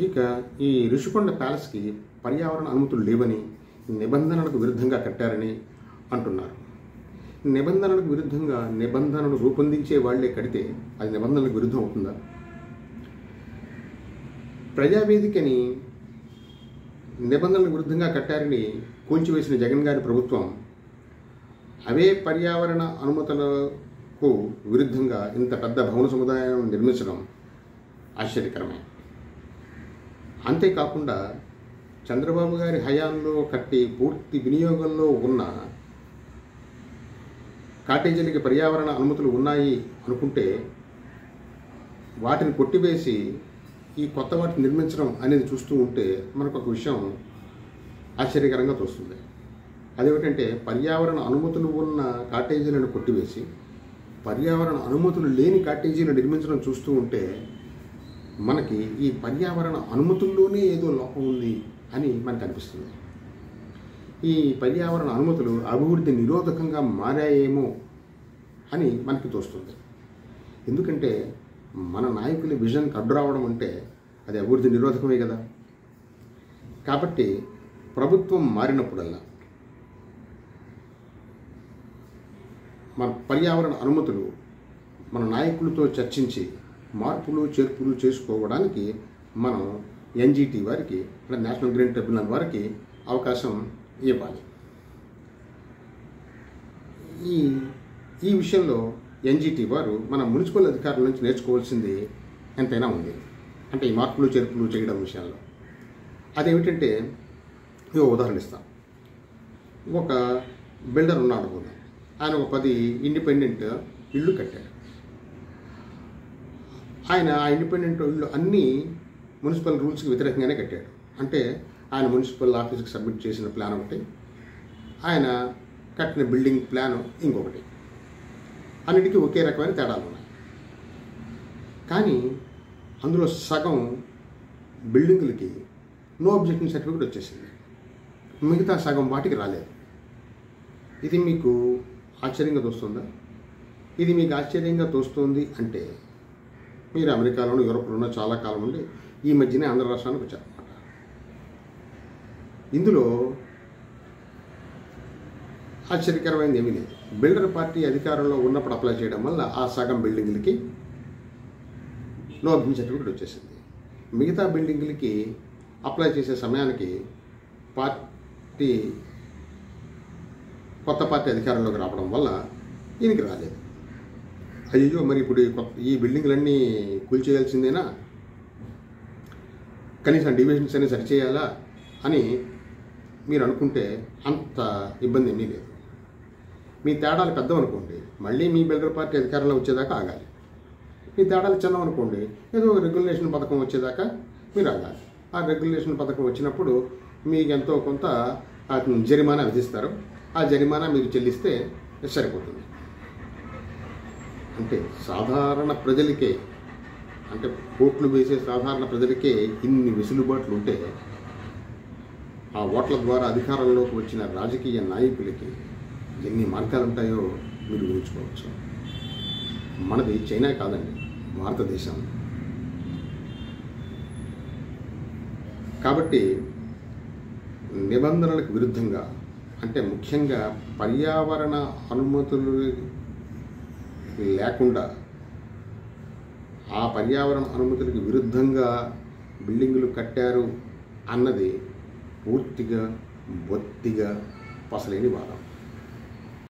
ఇక ఈ ఋషికొండ ప్యాలెస్కి పర్యావరణ అనుమతులు లేవని, నిబంధనలకు విరుద్ధంగా కట్టారని అంటున్నారు. నిబంధనలకు విరుద్ధంగా నిబంధనలు రూపొందించే వాళ్లే కడితే అది నిబంధనలకు విరుద్ధం అవుతుందా? ప్రజావేదికని నిబంధనలకు విరుద్ధంగా కట్టారని కూల్చివేసిన జగన్ గారి ప్రభుత్వం అవే పర్యావరణ అనుమతులకు విరుద్ధంగా ఇంత పెద్ద భవన సముదాయం నిర్మించడం ఆశ్చర్యకరమే. అంతేకాకుండా చంద్రబాబు గారి హయాంలో కట్టి పూర్తి వినియోగంలో ఉన్న కాటేజీలకి పర్యావరణ అనుమతులు ఉన్నాయి అనుకుంటే వాటిని కొట్టివేసి ఈ కొత్త వాటిని నిర్మించడం అనేది చూస్తూ ఉంటే మనకు ఒక విషయం ఆశ్చర్యకరంగా తోస్తుంది. అదేమిటంటే పర్యావరణ అనుమతులు ఉన్న కాటేజీలను కొట్టివేసి పర్యావరణ అనుమతులు లేని కాటేజీలు నిర్మించడం చూస్తూ ఉంటే మనకి ఈ పర్యావరణ అనుమతుల్లోనే ఏదో లోపం ఉంది అని మనకు అనిపిస్తుంది. ఈ పర్యావరణ అనుమతులు అభివృద్ధి నిరోధకంగా మారాయేమో అని మనకి తోస్తుంది. ఎందుకంటే మన నాయకుల విజన్కి అడ్డు రావడం అంటే అది అభివృద్ధి నిరోధకమే కదా. కాబట్టి ప్రభుత్వం మారినప్పుడల్లా మన పర్యావరణ అనుమతులు మన నాయకులతో చర్చించి మార్పులు చేర్పులు చేసుకోవడానికి మనం ఎన్జిటి వారికి అంటే నేషనల్ గ్రీన్ ట్రిబ్యునల్ వారికి అవకాశం ఇవ్వాలి. ఈ విషయంలో ఎన్జిటి వారు మన మున్సిపల్ అధికారుల నుంచి నేర్చుకోవాల్సింది ఎంతైనా ఉంది. అంటే ఈ మార్పులు చేర్పులు చేయడం విషయంలో అదేమిటంటే ఉదాహరణ ఇస్తాం. ఒక బిల్డర్ ఉన్నాడు అనుకుందాం. ఆయన ఒక 10 ఇండిపెండెంట్ ఇళ్ళు కట్టాడు. ఆయన ఆ ఇండిపెండెంట్ ఇళ్ళు అన్నీ మున్సిపల్ రూల్స్కి వ్యతిరేకంగానే కట్టాడు. అంటే ఆయన మున్సిపల్ ఆఫీస్కి సబ్మిట్ చేసిన ప్లాన్ ఒకటి, ఆయన కట్టిన బిల్డింగ్ ప్లాన్ ఇంకొకటి, అన్నిటికీ ఒకే రకమైన తేడాలు ఉన్నాయి. కానీ అందులో సగం బిల్డింగులకి నో అబ్జెక్షన్ సర్టిఫికేట్ వచ్చేసింది, మిగతా సగం వాటికి రాలేదు. ఇది మీకు ఆశ్చర్యంగా తోస్తుందా? ఇది మీకు ఆశ్చర్యంగా తోస్తుంది అంటే మీరు అమెరికాలోనూ యూరోప్లోనూ చాలా కాలం ఉండి ఈ మధ్యనే ఆంధ్ర రాష్ట్రానికి వచ్చారన్నమాట. ఇందులో ఆశ్చర్యకరమైనది ఏమీ లేదు. బిల్డర్ పార్టీ అధికారంలో ఉన్నప్పుడు అప్లై చేయడం వల్ల ఆ సగం బిల్డింగులకి నో అబ్జెక్షన్ సర్టిఫికేట్ వచ్చేసింది. మిగతా బిల్డింగులకి అప్లై చేసే సమయానికి కొత్త పార్టీ అధికారంలోకి రావడం వల్ల ఈయనకి రాలేదు. అయ్యో మరి ఇప్పుడు ఈ బిల్డింగ్లన్నీ కూల్చేయాల్సిందేనా, కనీసం డివిజన్స్ అన్ని సరిచేయాలా అని మీరు అనుకుంటే అంత ఇబ్బంది ఏమీ లేదు. మీ తేడాలు పెద్దవనుకోండి, మళ్ళీ మీ బిల్డర్ పార్టీ అధికారంలో వచ్చేదాకా ఆగాలి. మీ తేడాలు చిన్నవనుకోండి, ఏదో రెగ్యులేషన్ పథకం వచ్చేదాకా మీరు ఆగాలి. ఆ రెగ్యులేషన్ పథకం వచ్చినప్పుడు మీకు ఎంతో కొంత జరిమానా విధిస్తారు. ఆ జరిమానా మీరు చెల్లిస్తే సరిపోతుంది. అంటే సాధారణ ప్రజలకే, అంటే ఓట్లు వేసే సాధారణ ప్రజలకే ఇన్ని వెసులుబాట్లు ఉంటే ఆ ఓట్ల ద్వారా అధికారంలోకి వచ్చిన రాజకీయ నాయకులకి ఎన్ని మార్గాలు ఉంటాయో మీరు ఊహించుకోవచ్చు. మనది చైనా కాదండి, భారతదేశం. కాబట్టి నిబంధనలకు విరుద్ధంగా, అంటే ముఖ్యంగా పర్యావరణ అనుమతులు లేకుండా ఆ పర్యావరణ అనుమతులకు విరుద్ధంగా బిల్డింగులు కట్టారు అన్నది పూర్తిగా బొత్తిగా పసలేని వాదం.